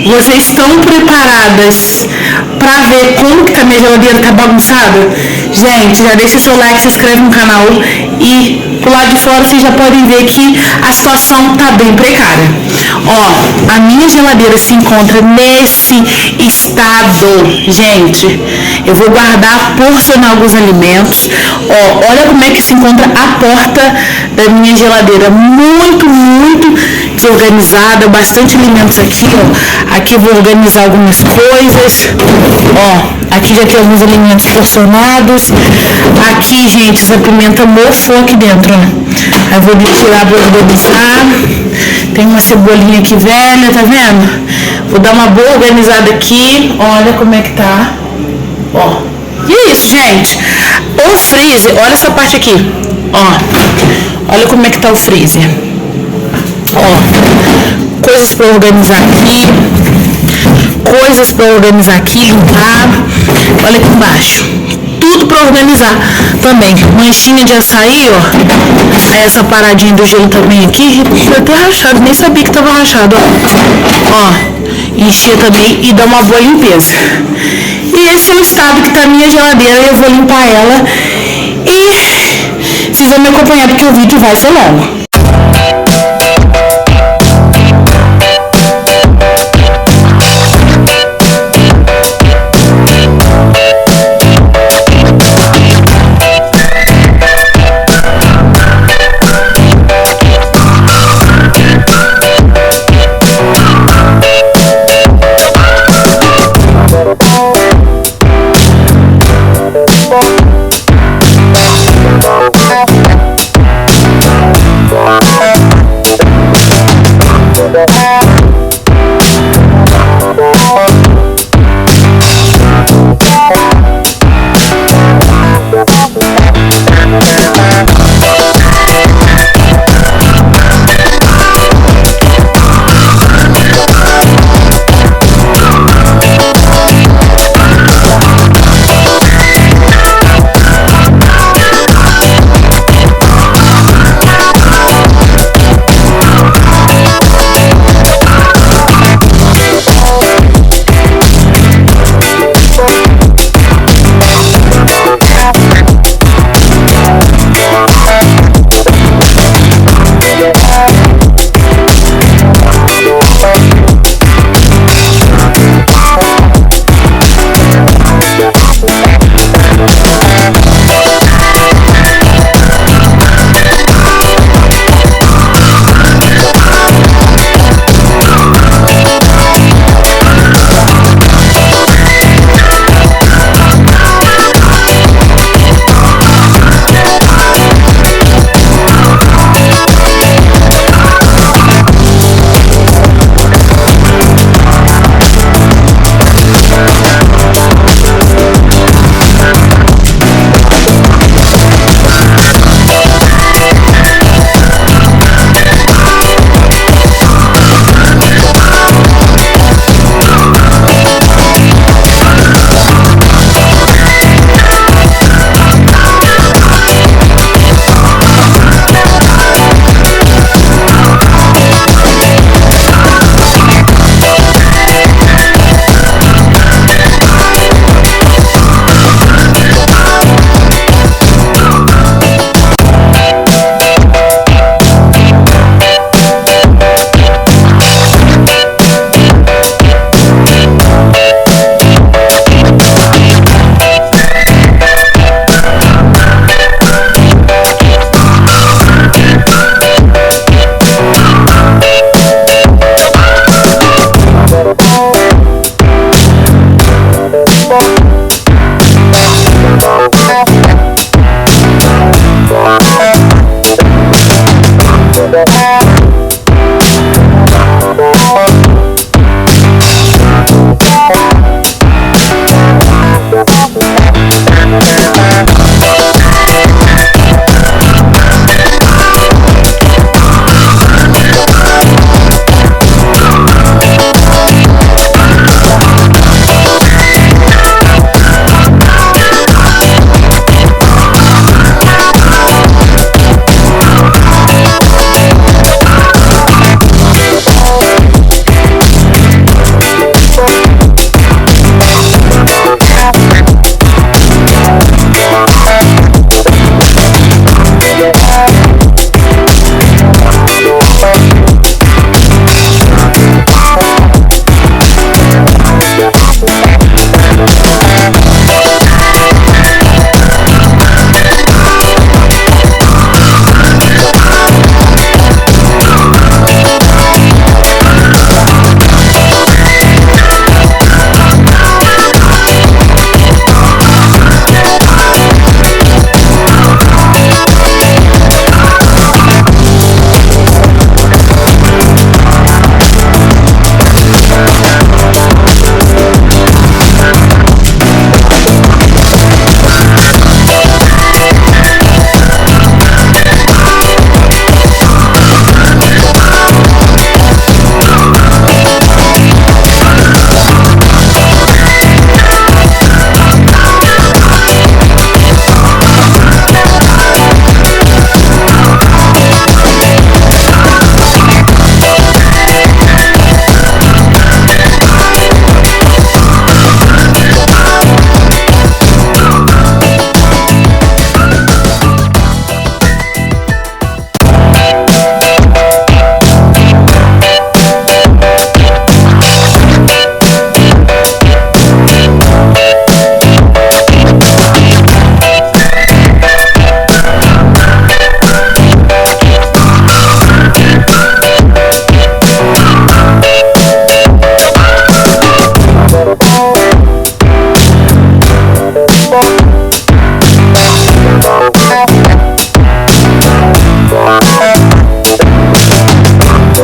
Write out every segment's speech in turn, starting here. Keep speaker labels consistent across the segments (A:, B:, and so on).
A: Vocês estão preparadas para ver como que a minha geladeira tá bagunçada? Gente, já deixa seu like, se inscreve no canal e pro lado de fora vocês já podem ver que a situação tá bem precária. Ó, a minha geladeira se encontra nesse estado. Gente, eu vou guardar, porcionar alguns alimentos. Ó, olha como é que se encontra a porta da minha geladeira. Muito desorganizada, bastante alimentos aqui, ó. Aqui eu vou organizar algumas coisas. Ó, aqui já tem alguns alimentos porcionados. Aqui, gente, essa pimenta mofou aqui dentro, ó. Aí vou tirar para organizar. Tem uma cebolinha aqui velha, tá vendo? Vou dar uma boa organizada aqui. Olha como é que tá. Ó. E é isso, gente. O freezer, olha essa parte aqui. Ó. Olha como é que tá o freezer. Ó. Coisas para organizar aqui. Coisas para organizar aqui, limpar. Olha aqui embaixo. Tudo para organizar também. Manchinha de açaí, ó. Aí essa paradinha do gelo também aqui. Foi até rachado, nem sabia que tava rachado, ó. Ó, encher também e dar uma boa limpeza. E esse é o estado que tá a minha geladeira. Eu vou limpar ela. E vocês vão me acompanhar porque o vídeo vai ser longo.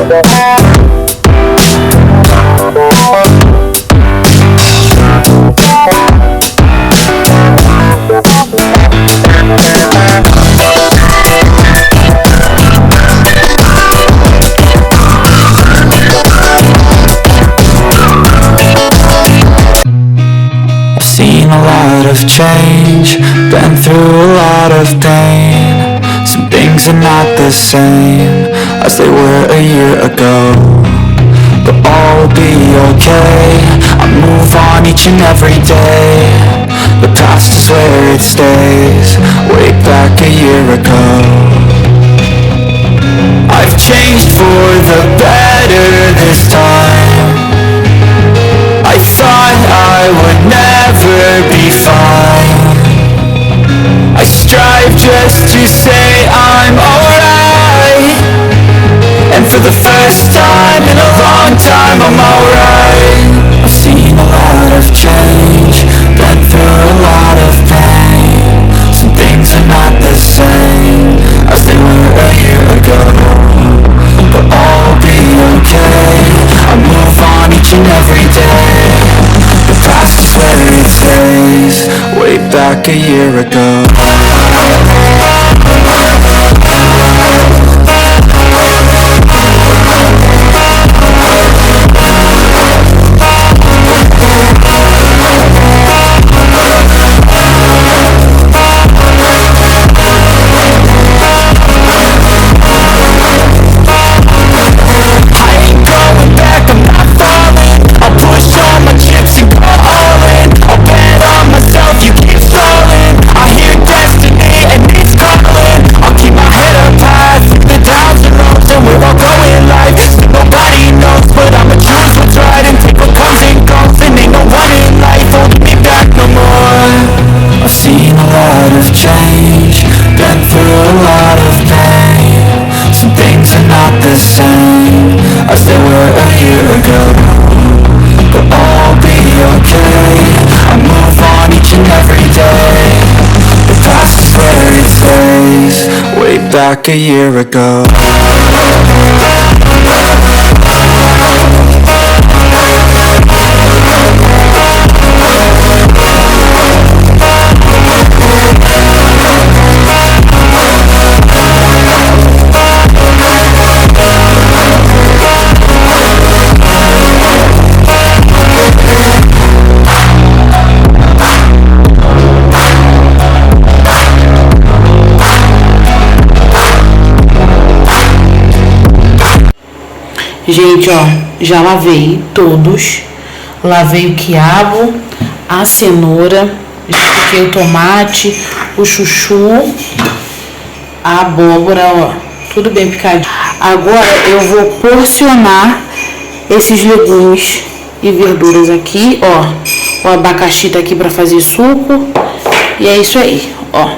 B: Seen a lot of change, been through a lot of pain. Some things are not the same as they were a year ago, but all will be okay. I move on each and every day. The past is where it stays, way back a year ago. I've changed for the better this time. I thought I would never be fine. I strive just to say I'm alright, and for the first time in a long time I'm alright. I've seen a lot of change, been through a lot of pain. Some things are not the same as they were a year ago, but all will be okay. I move on each and every day. The past is where it stays, way back a year ago. Back a year ago.
A: Gente, ó, já lavei todos. Lavei o quiabo, a cenoura, já piquei o tomate, o chuchu, a abóbora, ó, tudo bem picadinho. Agora eu vou porcionar esses legumes e verduras aqui, ó. O abacaxi tá aqui pra fazer suco. E é isso aí, ó.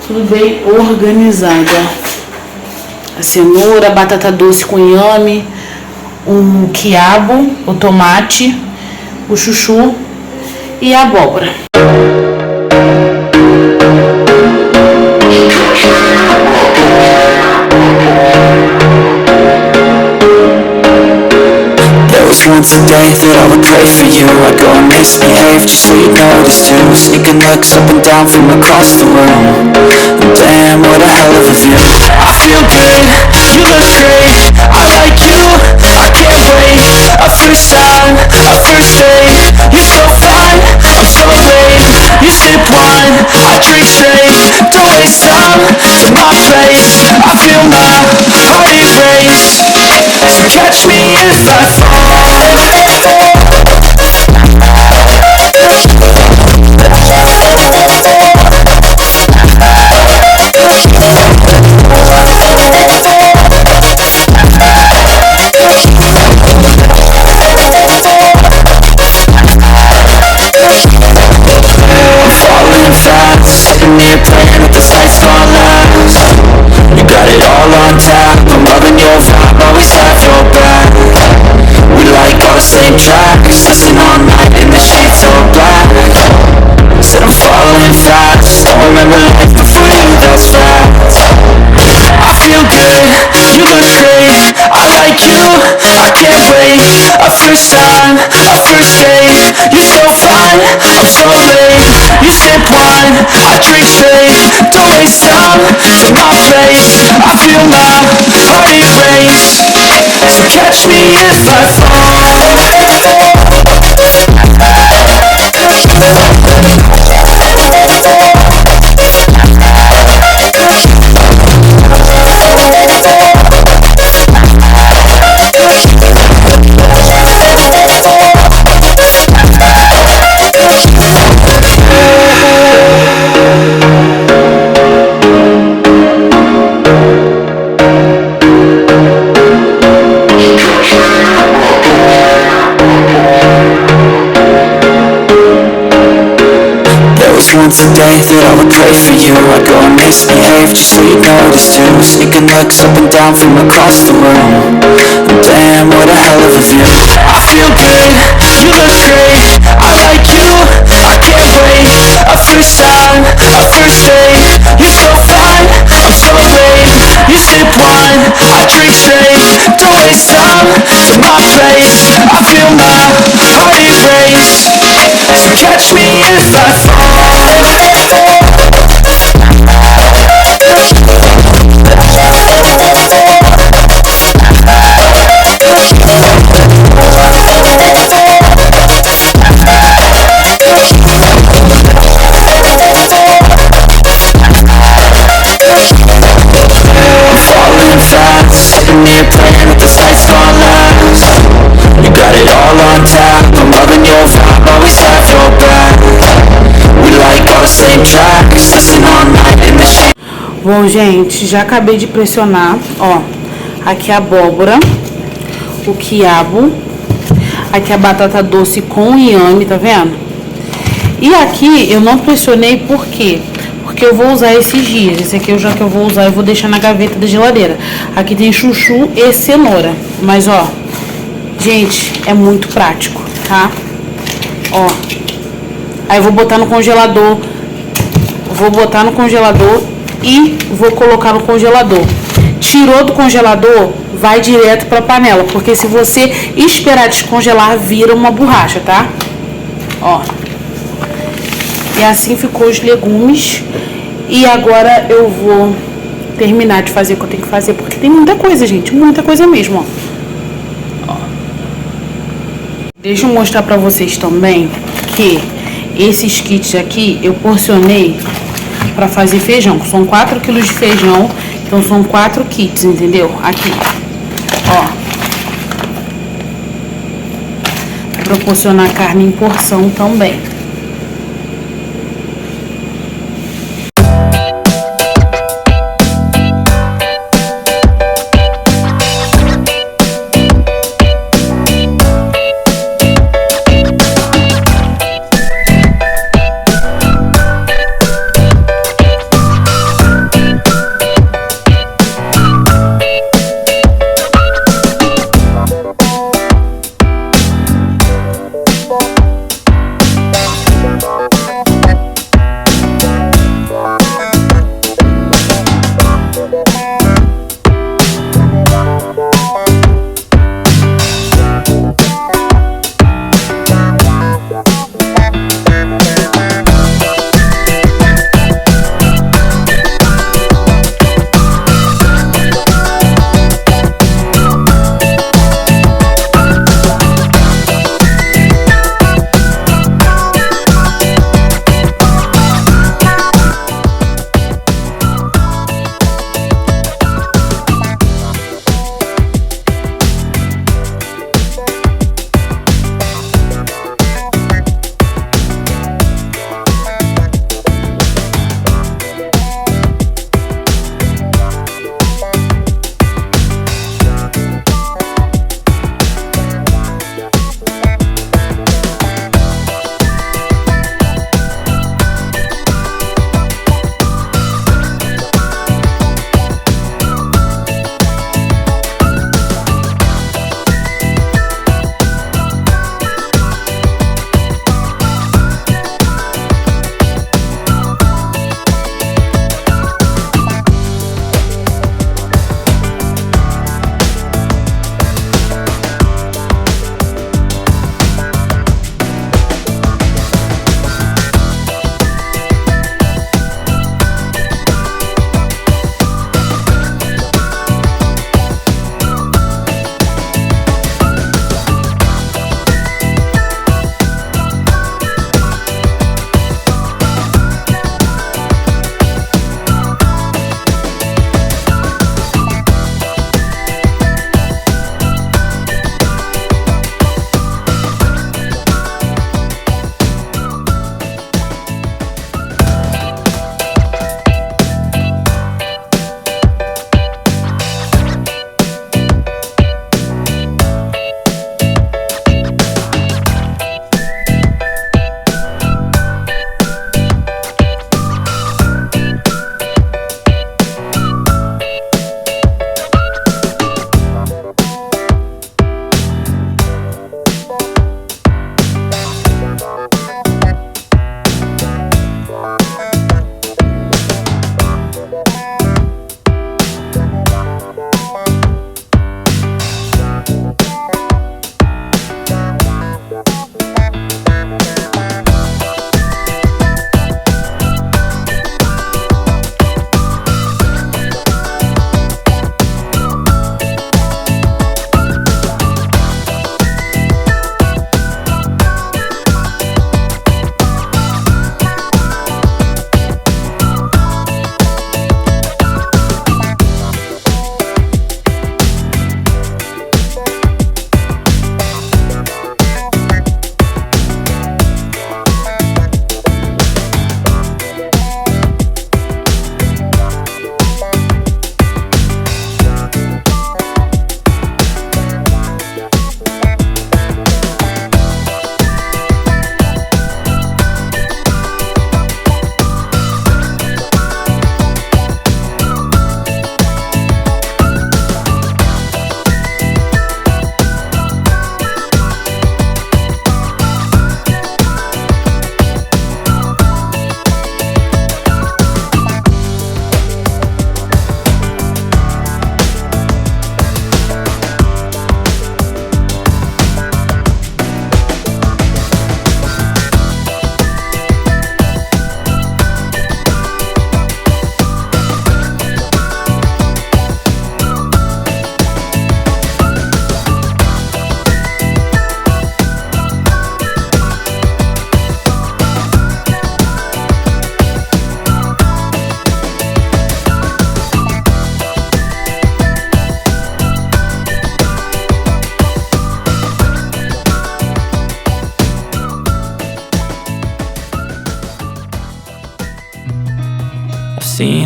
A: Tudo bem organizado, ó. A cenoura, a batata doce com inhame, o quiabo, o tomate, o chuchu e a abóbora.
B: Once a day that I would pray for you. I'd go and misbehave just so you notice too. Sneaking looks up and down from across the room. And damn, what a hell of a view. I feel good, you look great. I like you, I can't wait. A first time, a first date. You're so fine, I'm so late. You sip wine, I drink straight. Don't waste time to my place. I feel my heart erase. So catch me if I fall. Sitting here praying that this night's gonna last. You got it all on tap, I'm loving your vibe, always have your back. We like all the same tracks, listen all night in the sheets so black. Said I'm falling fast, don't remember life before you, that's fact. like you, I can't wait. A first time, a first date. You're so fine, I'm so late. You sip wine, I drink straight. Don't waste time to my place. I feel my heart erase. So catch me if I fall. Once a day that I would pray for you. I'd go and misbehave just so you notice too. Sneaking looks up and down from across the room. And damn, what a hell of a view. I feel good, you look great. I like you, I can't wait. A first time, a first date. You're so fine, I'm so late. You sip wine, I drink straight. Don't waste time to my place. I feel my heart erase. So catch me if I fall. Sitting here praying that this night's gonna last. You got it all on tap. I'm loving your vibe, always have your back. We like all the same tracks. Listen all night in the sheet.
A: Bom, gente, já acabei de pressionar. Ó, aqui a abóbora, o quiabo, aqui a batata doce com inhame, tá vendo? E aqui eu não pressionei por quê? Porque eu vou usar esses dias. Esse aqui já que eu vou usar, eu vou deixar na gaveta da geladeira. Aqui tem chuchu e cenoura. Mas, ó, gente, é muito prático, tá? Ó. Aí eu vou botar no congelador. Vou botar no congelador e vou colocar no congelador. Tirou do congelador, vai direto pra panela. Porque se você esperar descongelar, vira uma borracha, tá? Ó. E assim ficou os legumes. E agora eu vou terminar de fazer o que eu tenho que fazer. Porque tem muita coisa, gente. Muita coisa mesmo, ó. Deixa eu mostrar pra vocês também que esses kits aqui eu porcionei pra fazer feijão. São 4 kg de feijão. Então são 4 kits, entendeu? Aqui, ó. Pra proporcionar carne em porção também.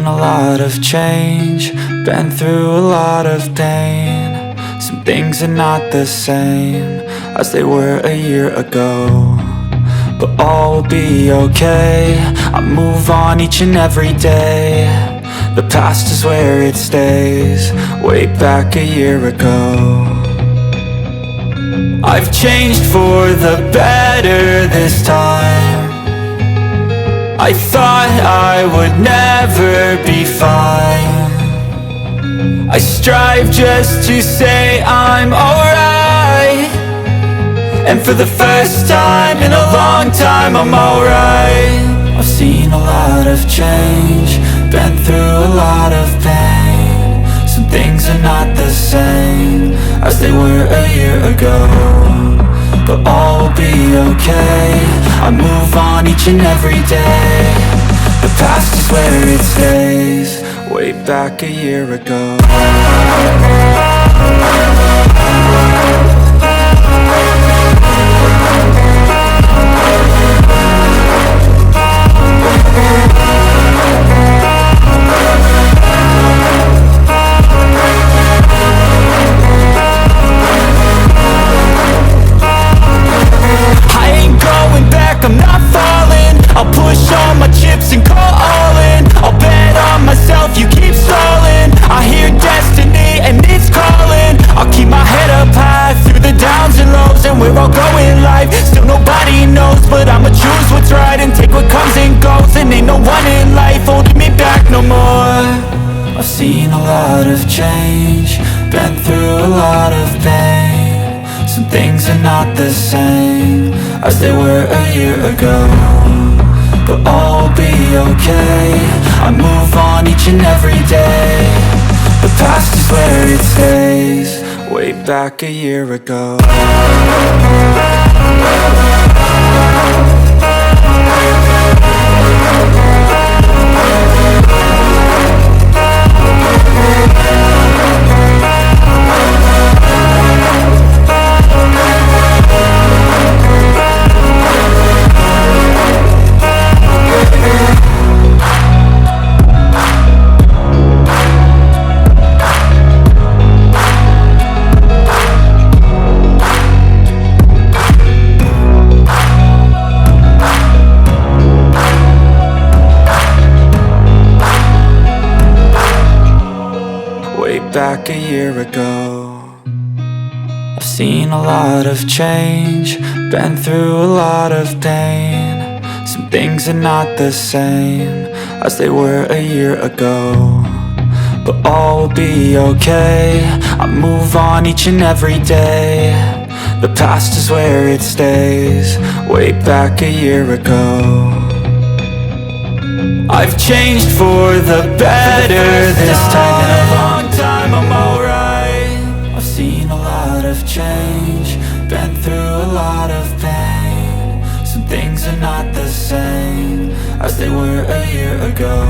B: a lot of change, been through a lot of pain. Some things are not the same as they were a year ago, but all will be okay. I move on each and every day. The past is where it stays, way back a year ago. I've changed for the better this time. I thought I would never be fine. I strive just to say I'm alright, and for the first time in a long time I'm alright. I've seen a lot of change, been through a lot of pain. Some things are not the same as they were a year ago, but all will be okay. I move on each and every day. The past is where it stays, way back a year ago. I'm not falling, I'll push all my chips and go all in. I'll bet on myself, you keep stalling. I hear destiny and it's calling. I'll keep my head up high through the downs and lows, and we're all going live. Still nobody knows, but I'ma choose what's right and take what comes and goes. And ain't no one in life holding me back no more. I've seen a lot of change, been through a lot of pain. Some things are not the same as they were a year ago, but all will be okay. I move on each and every day. The past is where it stays, way back a year ago. Back a year ago, I've seen a lot of change, been through a lot of pain. Some things are not the same as they were a year ago, but all will be okay. I move on each and every day. The past is where it stays, way back a year ago. I've changed for the better this time. In a long time I'm alright. I've seen a lot of change, been through a lot of pain. Some things are not the same as they were a year ago,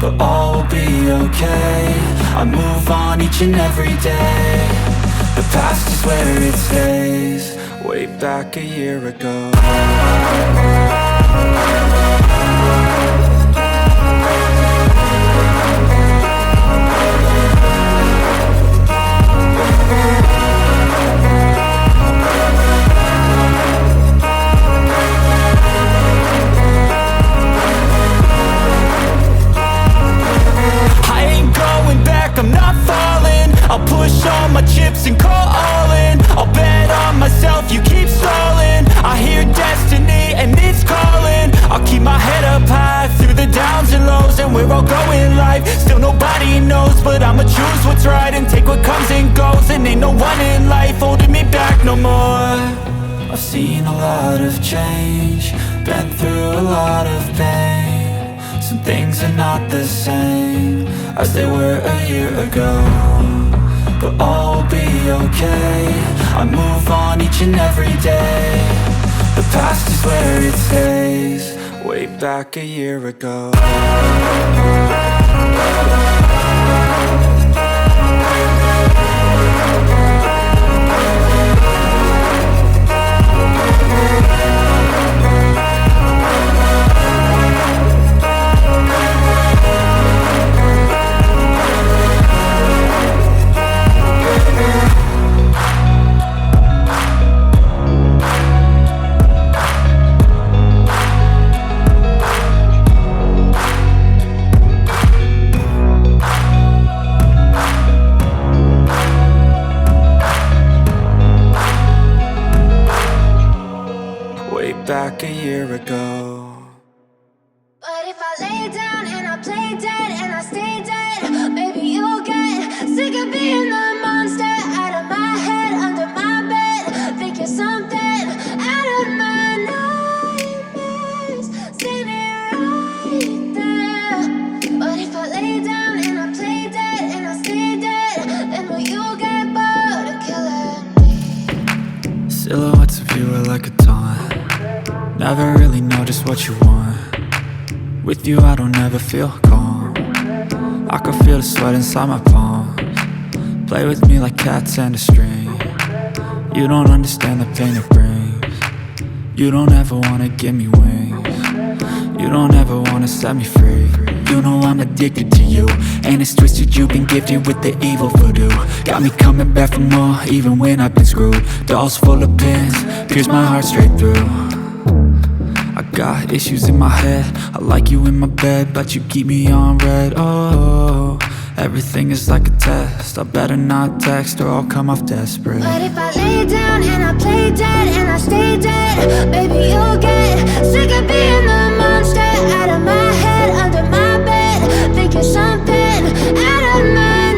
B: but all will be okay. I move on each and every day. The past is where it stays, way back a year ago. I'm not falling, I'll push all my chips and go all in. I'll bet on myself, you keep stalling. I hear destiny and it's calling. I'll keep my head up high through the downs and lows, and we're all going live. Still nobody knows, but I'ma choose what's right and take what comes and goes. And ain't no one in life holding me back no more. I've seen a lot of change, been through a lot of pain. Some things are not the same as they were a year ago, but all will be okay. I move on each and every day. The past is where it stays, way back a year ago. like a year ago.
C: But if I lay down and I play dead and I stay dead, maybe you'll get sick of being the monster out of my head, under my bed. Think you're something out of my nightmares, standing right there. But if I lay down and I play dead and I stay dead, then will you get bored of killing me?
B: Silhouettes of you are like a taunt. Never really know just what you want. With you I don't ever feel calm. I can feel the sweat inside my palms. Play with me like cats and a string. You don't understand the pain it brings. You don't ever wanna give me wings. You don't ever wanna set me free. You know I'm addicted to you, and it's twisted, you've been gifted with the evil voodoo. Got me coming back for more, even when I've been screwed. Dolls full of pins, pierce my heart straight through. I got issues in my head, I like you in my bed, but you keep me on red. Oh, everything is like a test, I better not text or I'll come off desperate.
C: But if I lay down and I play dead and I stay dead, maybe you'll get sick of being the monster out of my head, under my bed. Think you're something out of my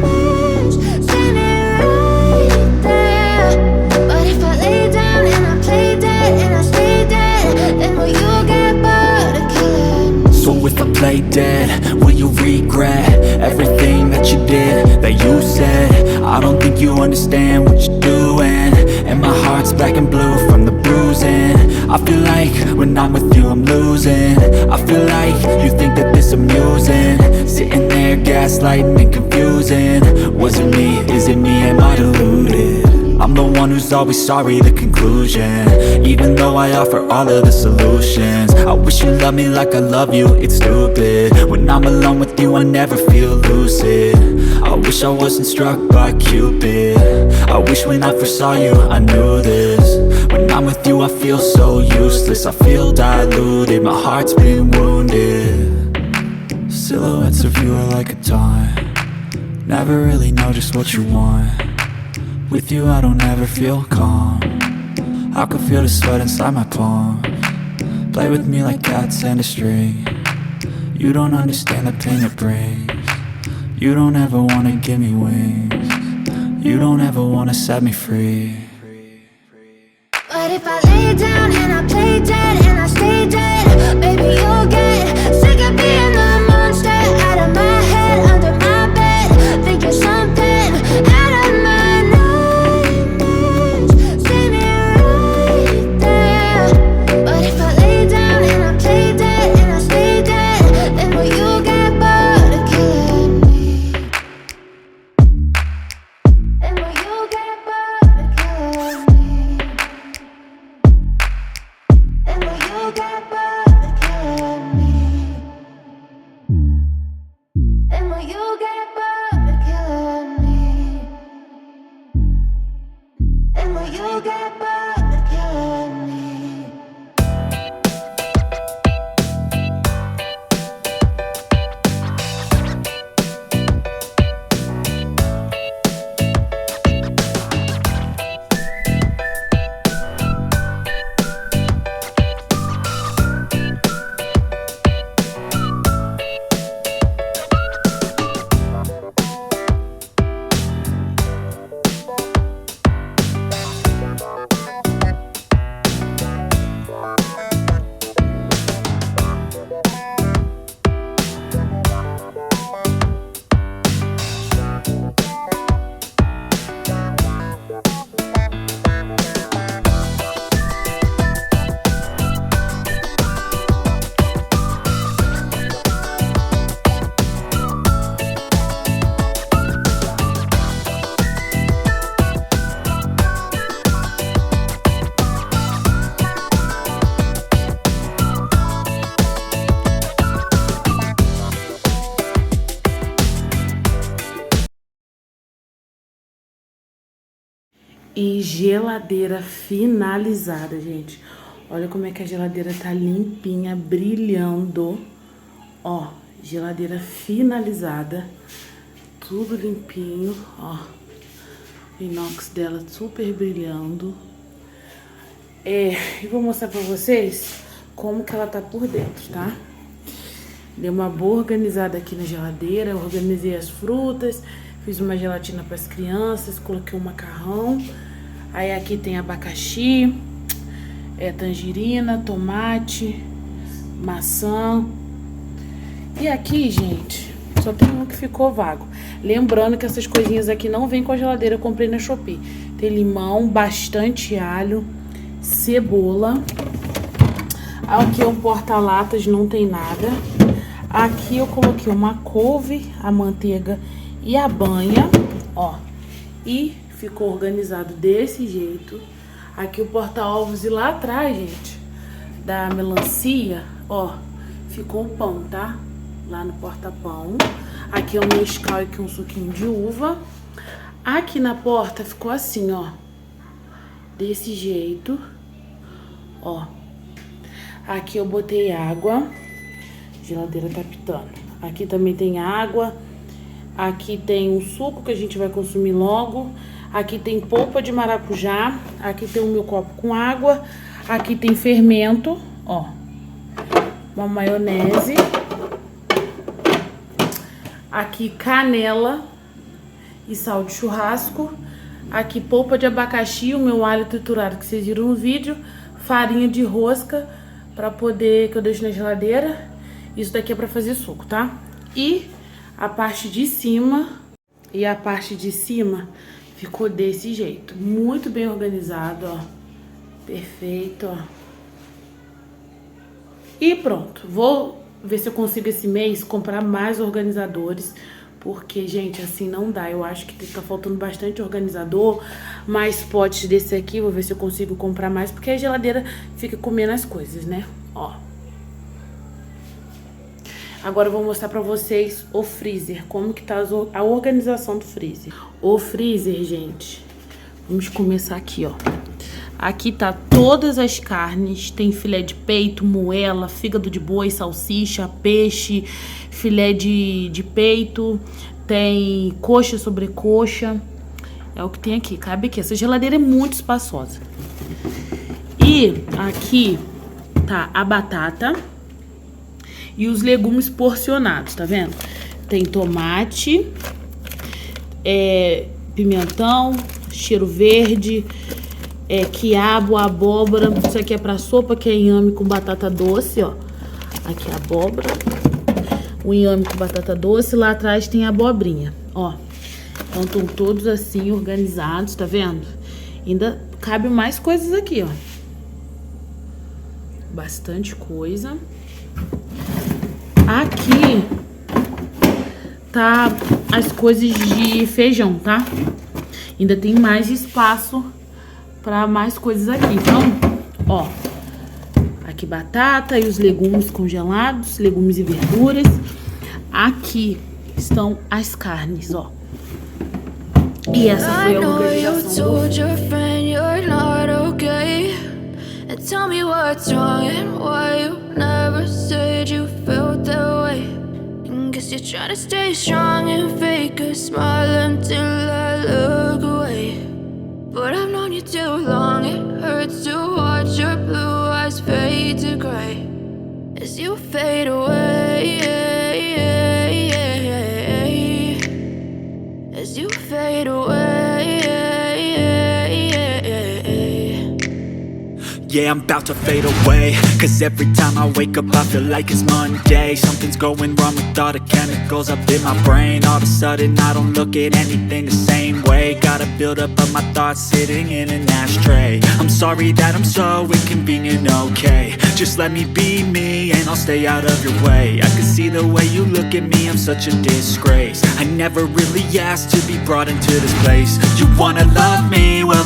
C: nightmares, standing right there. But if I lay down and I play dead and I stay dead, then will you get bored of killing me?
B: So if I play dead, will you regret everything that you did, that you said? I don't think you understand what you're doing, and my heart's black and blue from the bruising. I feel like when I'm with you I'm losing. I feel like you think that this amusing, sitting there gaslighting and confusing. Was it me? Is it me? Am I deluded? I'm the one who's always sorry, the conclusion, even though I offer all of the solutions. I wish you loved me like I love you, it's stupid. When I'm alone with you I never feel lucid. I wish I wasn't struck by Cupid. I wish when I first saw you I knew this. When I'm with you I feel so useless, I feel diluted, my heart's been wounded. Silhouettes of you are like a taunt. Never really know just what you want. With you I don't ever feel calm. I can feel the sweat inside my palms. Play with me like cats and a string. You don't understand the pain it brings. You don't ever wanna give me wings. You don't ever wanna set me free.
C: But if I lay down and I play dead and I stay dead, maybe you'll get sick of being the monster out of my head, under my bed. Think you're something out of my nightmares, standing right there. But if I lay down and I play dead and I stay dead, then will you get bored of killing me? Then will you get bored of killing me? And will you get bored of killing me? And will you get bored of killing me? And will you get bored of killing me?
A: E geladeira finalizada, gente. Olha como é que a geladeira tá limpinha, brilhando. Ó, geladeira finalizada. Tudo limpinho, ó. O inox dela super brilhando. E vou mostrar pra vocês como que ela tá por dentro, tá? Dei uma boa organizada aqui na geladeira, organizei as frutas, fiz uma gelatina para as crianças, coloquei um macarrão. Aí aqui tem abacaxi, tangerina, tomate, maçã. E aqui, gente, só tem um que ficou vago. Lembrando que essas coisinhas aqui não vêm com a geladeira, eu comprei na Shopee. Tem limão, bastante alho, cebola. Aqui é um porta-latas, não tem nada. Aqui eu coloquei uma couve, a manteiga e a banha, ó. E ficou organizado desse jeito. Aqui o porta-ovos e lá atrás, gente, da melancia, ó, ficou o pão, tá? Lá no porta-pão. Aqui é um Nescau e aqui um suquinho de uva. Aqui na porta ficou assim, ó. Desse jeito. Ó. Aqui eu botei água. A geladeira tá pitando. Aqui também tem água. Aqui tem um suco que a gente vai consumir logo. Aqui tem polpa de maracujá. Aqui tem o meu copo com água. Aqui tem fermento, ó. Uma maionese. Aqui canela e sal de churrasco. Aqui polpa de abacaxi, o meu alho triturado que vocês viram no vídeo. Farinha de rosca pra poder, que eu deixo na geladeira. Isso daqui é pra fazer suco, tá? E a parte de cima, ficou desse jeito. Muito bem organizado, ó. Perfeito, ó. E pronto. Vou ver se eu consigo esse mês comprar mais organizadores. Porque, gente, assim não dá. Eu acho que tá faltando bastante organizador. Mais potes desse aqui. Vou ver se eu consigo comprar mais. Porque a geladeira fica comendo as coisas, né? Ó. Agora eu vou mostrar pra vocês o freezer. Como que tá a organização do freezer. O freezer, gente. Vamos começar aqui, ó. Aqui tá todas as carnes. Tem filé de peito, moela, fígado de boi, salsicha, peixe, filé de peito. Tem coxa, sobrecoxa. É o que tem aqui, cabe aqui. Essa geladeira é muito espaçosa. E aqui tá a batata e os legumes porcionados, tá vendo? Tem tomate, pimentão, cheiro verde, quiabo, abóbora. Isso aqui é pra sopa, que é inhame com batata doce, ó. Aqui a abóbora, o inhame com batata doce. Lá atrás tem a abobrinha, ó. Então estão todos assim organizados, tá vendo? Ainda cabe mais coisas aqui, ó. Bastante coisa. Aqui tá as coisas de feijão, tá? Ainda tem mais espaço pra mais coisas aqui. Então, ó, aqui batata e os legumes congelados, legumes e verduras. Aqui estão as carnes, ó. E essa foi a organização. Tell me what's wrong and why you never said you felt that way. Guess you're trying to stay strong and fake a smile until I look away. But I've known you too long, it hurts to watch your blue eyes fade to gray as you fade away, as you fade away.
B: Yeah, I'm about to fade away, cause every time I wake up I feel like it's Monday. Something's going wrong with all the chemicals up in my brain. All of a sudden I don't look at anything the same way. Gotta build up of my thoughts sitting in an ashtray. I'm sorry that I'm so inconvenient, okay. Just let me be me and I'll stay out of your way. I can see the way you look at me, I'm such a disgrace. I never really asked to be brought into this place. You wanna love me, well